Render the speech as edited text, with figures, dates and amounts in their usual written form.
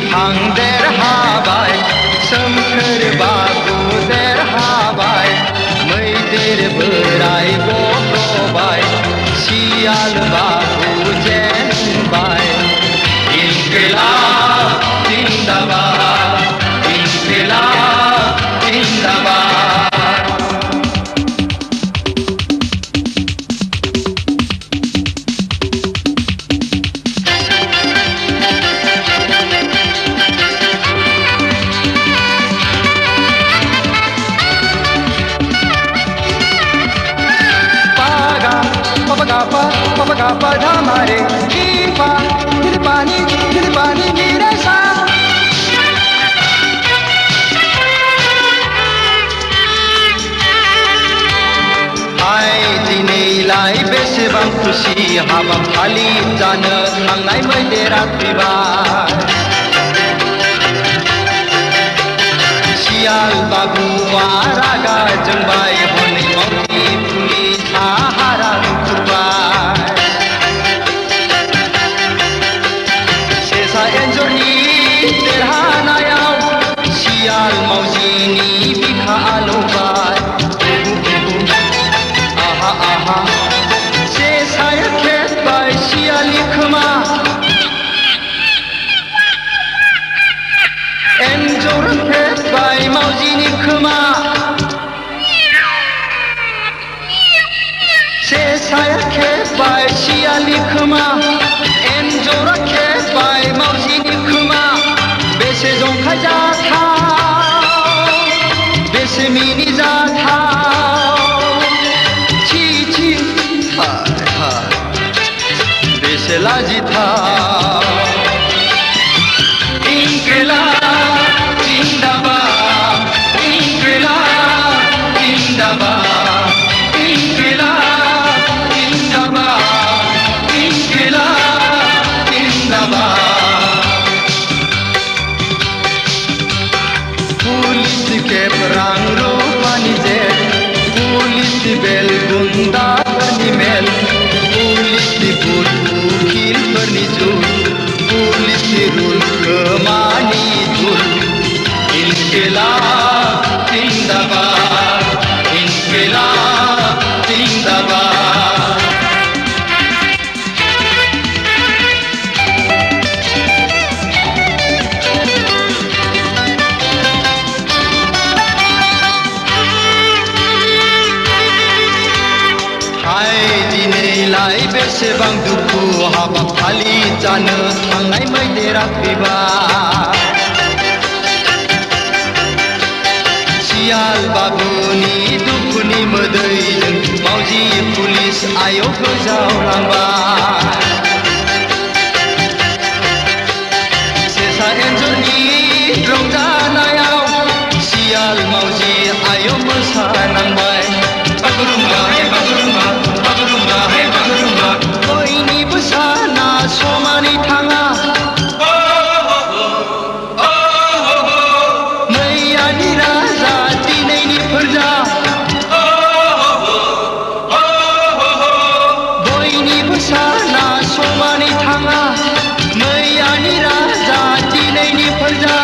बिफां देरहाबाय सोमखोर बाबु देरहाबाय मैदेर बोराय गब'बाय सियाल बाबु जेनबाय इनकिलाब जिंदाबाद इनकिलाब जिंदाबाद। Papa gapa dhamare kipa dilpani mere sa hai dinilai besebang खुशी हाबाफारि जानो थांनाय मैदेरा फैबाय सियाल बाबुआ रागा जोंबाय हनै मावजि पुलिसा हारा खुरबाय सेसा एन्जरनि देरहानायाव सियाल मावजिनि बिखा आलौबाय आहा आहा सेसाया खेबबाय सियालनि खोमा एन्जर खेबबाय मावजिनि खोमा सेसाया खेबबाय सियालनि खोमा एन्जरा खेबबाय मावजिनि खोमा बेसे जंखायजाथाव बेसे मिनिजाथाव छी छी हाय हाय बेसे लाजिथाव इनकिलाब जिंदाबाद इनकिलाब जिंदाबाद इनकिलाब जिंदाबाद इनकिलाब जिंदाबाद। पुलिस केप रां रुपानि जेट पुलिस बेल गुन्दाफोरनि मेल पुलिस बुट उखिलफोरनि जुट पुलिस रुल खोमानि धुल इनकिलाब जिंदाबाद इनकिलाब जिंदाबाद। हाय दिनैलाय बेसेबां दुखु हाबाफारि जानो थांनाय मैदेरा फैबाय सियाल बाबुनि दुखुनि मोदैजों मावजि पुलिस आयौ गोजावलांबाय सेसा एन्जरनि रंजानायाव सियाल मावजि आयौ मोसानांबाय बागुरुम्बा हे बागुरुम्बा बागुरुम्बा हे बागुरुम्बा बयनिबो साना समानै थाङा मैयानि राजा दिनैनि फोरजा बयनिबो साना समानै थाङा मैयानि राजा दिनैनि फोरजा